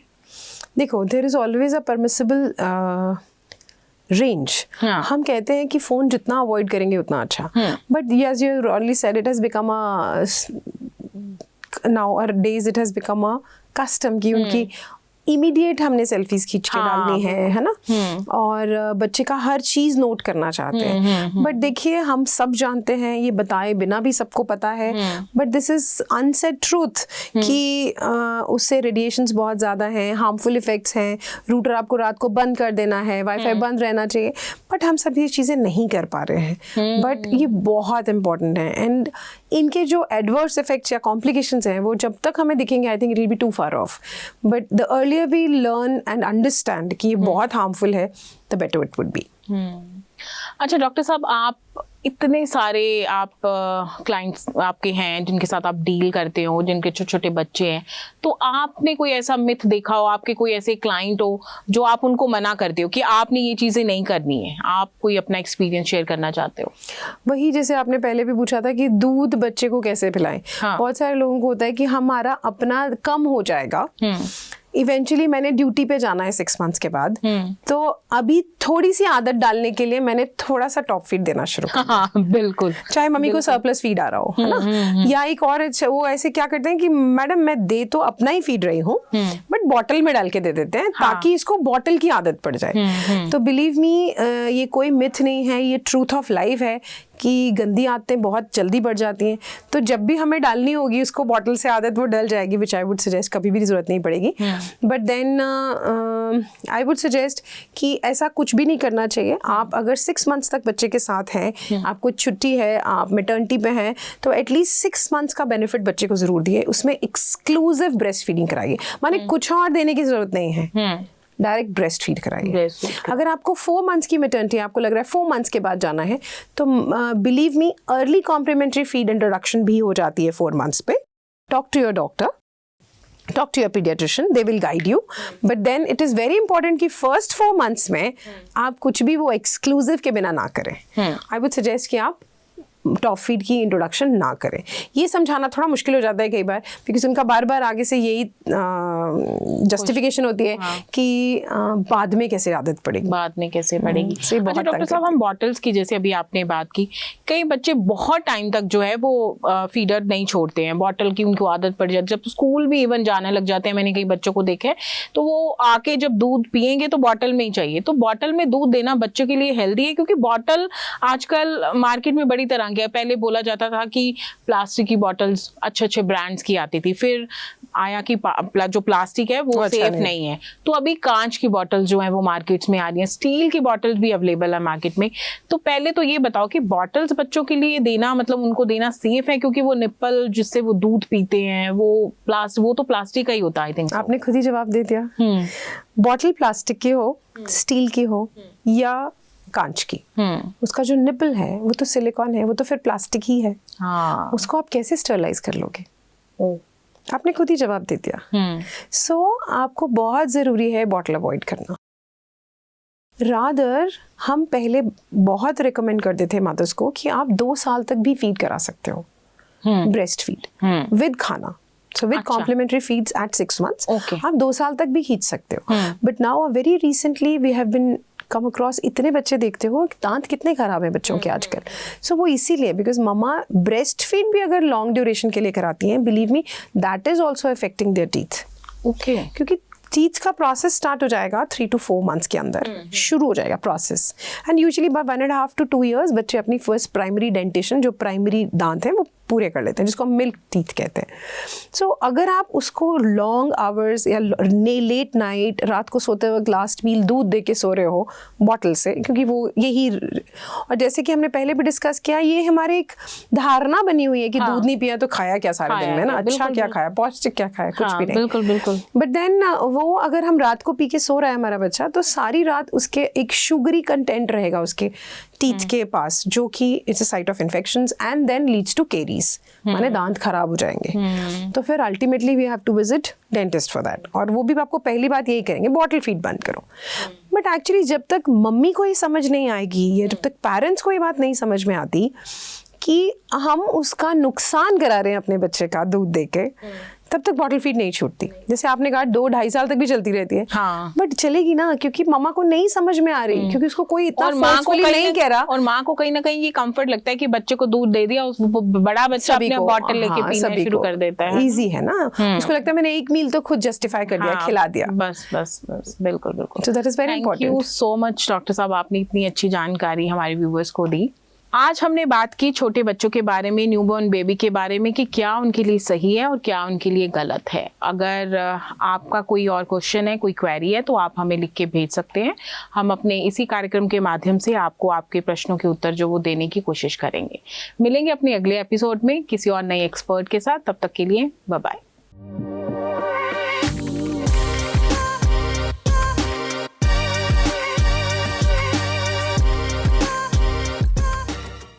Speaker 2: देखो, there is always a permissible range. हम कहते हैं कि फोन जितना अवॉइड करेंगे उतना अच्छा, but as you already said, it has become a nowadays it has become a custom कि उनकी इमीडिएट हमने सेल्फीज खींच के डालनी है ना, और बच्चे का हर चीज नोट करना चाहते हैं। बट देखिए, हम सब जानते हैं, ये बताए बिना भी सबको पता है, but this is unsaid truth कि उससे रेडिएशंस बहुत ज़्यादा हैं, हार्मफुल इफेक्ट्स हैं, रूटर आपको रात को बंद कर देना है, वाईफाई बंद रहना चाहिए, बट हम सब ये चीज़ें नहीं कर पा रहे हैं। बट ये बहुत इंपॉर्टेंट है, एंड इनके जो एडवर्स इफेक्ट्स या कॉम्प्लिकेशंस हैं वो जब तक हमें दिखेंगे, I think it will be too far off, but the earlier we learn and understand कि ये बहुत हार्मफुल है, the better it would be.
Speaker 1: अच्छा डॉक्टर साहब, आप इतने सारे आप क्लाइंट्स आपके हैं जिनके साथ आप डील करते हो, जिनके छोटे छोटे बच्चे हैं, तो आपने कोई ऐसा मिथ देखा हो, आपके कोई ऐसे क्लाइंट हो जो आप उनको मना करते हो कि आपने ये चीज़ें नहीं करनी है, आप कोई अपना एक्सपीरियंस शेयर करना चाहते हो?
Speaker 2: वही जैसे आपने पहले भी पूछा था कि दूध बच्चे को कैसे पिलाएं। बहुत सारे लोगों को होता है कि हमारा अपना कम हो जाएगा, इवेंचुअली मैंने ड्यूटी पे जाना है 6 मंथ्स के बाद, तो अभी थोड़ी सी आदत डालने के लिए मैंने थोड़ा सा टॉप फीड देना शुरू कर दिया।
Speaker 1: हाँ, बिल्कुल,
Speaker 2: चाहे मम्मी को सरप्लस फीड आ रहा हो, है ना, या एक और वो ऐसे क्या करते हैं कि मैडम मैं दे तो अपना ही फीड रही हूँ, बट बॉटल में डाल के दे देते हैं ताकि इसको बॉटल की आदत पड़ जाए। तो बिलीव मी, ये कोई मिथ नहीं है, ये ट्रूथ ऑफ लाइफ है कि गंदी आदतें बहुत जल्दी बढ़ जाती हैं। तो जब भी हमें डालनी होगी उसको बॉटल से आदत, वो डल जाएगी, विच आई वुड सजेस्ट कभी भी जरूरत नहीं पड़ेगी। But then I would suggest कि ऐसा कुछ भी नहीं करना चाहिए। आप अगर 6 मंथ्स तक बच्चे के साथ हैं, आपको छुट्टी है, आप मैटर्निटी पे हैं, तो एटलीस्ट 6 मंथ्स का बेनिफिट बच्चे को जरूर दिए, उसमें एक्सक्लूसिव ब्रेस्ट फीडिंग कराइए, माने कुछ और देने की जरूरत नहीं है, डायरेक्ट ब्रेस्ट फीड कराइए। अगर आपको 4 मंथ्स की मैटर्निटी, आपको लग रहा है 4 मंथ्स के बाद जाना है, तो believe me, early complementary feed introduction भी हो जाती है 4 मंथ्स पे। Talk to your doctor, talk to your pediatrician, they will guide you, but then it is very important कि first 4 months में आप कुछ भी वो exclusive के बिना ना करें। I would suggest कि आप टॉप फीड की इंट्रोडक्शन ना करें। ये समझाना थोड़ा मुश्किल हो जाता है कई बार, बिकॉज उनका बार बार आगे से यही जस्टिफिकेशन होती है कि बाद में कैसे आदत पड़ेगी,
Speaker 1: बाद में कैसे पड़ेगी। अच्छा डॉक्टर साहब, हम बॉटल्स की जैसे अभी आपने बात की, कई बच्चे बहुत टाइम तक जो है वो फीडर नहीं छोड़ते हैं, बॉटल की उनको आदत पड़ जाती है, जब स्कूल भी इवन जाने लग जाते हैं, मैंने कई बच्चों को देखा है, तो वो आके जब दूध पियेंगे तो बॉटल में ही चाहिए। तो बॉटल में दूध देना बच्चों के लिए हेल्दी है? क्योंकि बॉटल आजकल मार्केट में बड़ी तरह गया, पहले बोला जाता था कि प्लास्टिक की बॉटल्स अच्छे अच्छे ब्रांड्स की आती थी, फिर आया कि जो प्लास्टिक है वो सेफ नहीं है, तो अभी कांच की बॉटल्स जो है वो मार्केट्स में आ रही हैं, स्टील की बॉटल्स भी अवेलेबल है मार्केट में। तो पहले तो ये बताओ कि बॉटल्स बच्चों के लिए देना, मतलब उनको देना सेफ है? क्योंकि वो निप्पल जिससे वो दूध पीते हैं वो तो प्लास्टिक का ही होता है। आई थिंक
Speaker 2: आपने खुद ही जवाब दे दिया। बॉटल प्लास्टिक की हो, स्टील की हो या कांच की, उसका जो निपल है वो तो सिलिकॉन है, वो तो फिर प्लास्टिक ही है। उसको आप कैसे स्टरलाइज कर लोगे? आपने खुद ही जवाब दे दिया। सो आपको बहुत जरूरी है बॉटल अवॉइड करना। रादर हम पहले बहुत रिकमेंड करते थे मदर्स को कि आप 2 साल तक भी फीड करा सकते हो, ब्रेस्ट फीड विद खाना, so with complimentary feeds at 6 months, आप 2 साल तक भी खींच सकते हो। But now very recently we have been come across, इतने बच्चे देखते हो दांत कितने खराब हैं बच्चों के आजकल। So वो इसीलिए बिकॉज मम्मा ब्रेस्ट फीड भी अगर लॉन्ग ड्यूरेशन के लिए कराती हैं, believe me that is also affecting there teeth. क्योंकि टीथ का प्रोसेस स्टार्ट हो जाएगा 3 to 4 मंथ्स के अंदर, शुरू हो जाएगा process, and usually by 1.5 to 2 years बच्चे अपनी फर्स्ट प्राइमरी डेंटेशन, जो प्राइमरी दांत हैं वो पूरे कर लेते हैं, जिसको हम मिल्क टीथ कहते हैं। सो अगर आप उसको लॉन्ग आवर्स या लेट नाइट, रात को सोते वक्त लास्ट मील दूध दे के सो रहे हो बॉटल से, क्योंकि वो यही, और जैसे कि हमने पहले भी डिस्कस किया, ये हमारी एक धारणा बनी हुई है कि दूध नहीं पिया तो खाया क्या सारे दिन में ना, अच्छा क्या खाया, पौष्टिक क्या खाया, कुछ भी नहीं।
Speaker 1: बिल्कुल।
Speaker 2: बट देन वो वो अगर हम रात को पी के सो रहा है हमारा बच्चा, तो सारी रात उसके एक शुगरी कंटेंट रहेगा उसके टीथ के पास, जो कि it's a site of infections and then leads to caries, माने दांत खराब हो जाएंगे। तो फिर ultimately we have to visit dentist for that. और वो भी आपको पहली बात यही करेंगे, बॉटल फीड बंद करो। बट एक्चुअली जब तक मम्मी को ही समझ नहीं आएगी, या जब तक पेरेंट्स को ये बात नहीं समझ में आती कि हम उसका नुकसान करा रहे हैं अपने बच्चे का दूध देके, तब तक बॉटल फीड नहीं छूटती। जैसे आपने कहा 2-2.5 साल तक भी चलती रहती है,
Speaker 1: हाँ।
Speaker 2: बट चलेगी ना, क्योंकि मम्मा को नहीं समझ में आ रही, क्योंकि उसको कोई इतना फोर्सफुली नहीं कह रहा।
Speaker 1: और माँ को कहीं ना कहीं ये कंफर्ट लगता है कि बच्चे को दूध दे दिया, उस बड़ा बच्चा अपने बॉटल लेके पीना शुरू कर देता है।
Speaker 2: इजी है ना, उसको लगता है मैंने एक मील तो खुद जस्टिफाई कर दिया, खिला दिया।
Speaker 1: बस बस बस, बिल्कुल बिल्कुल।
Speaker 2: So that is very important.
Speaker 1: Thank you so much doctor साहब, आपने इतनी अच्छी जानकारी हमारे व्यूअर्स को दी। आज हमने बात की छोटे बच्चों के बारे में, न्यूबॉर्न बेबी के बारे में, कि क्या उनके लिए सही है और क्या उनके लिए गलत है। अगर आपका कोई और क्वेश्चन है, कोई क्वेरी है, तो आप हमें लिख के भेज सकते हैं। हम अपने इसी कार्यक्रम के माध्यम से आपको आपके प्रश्नों के उत्तर जो वो देने की कोशिश करेंगे। मिलेंगे अपने अगले एपिसोड में किसी और नए एक्सपर्ट के साथ। तब तक के लिए बाय बाय।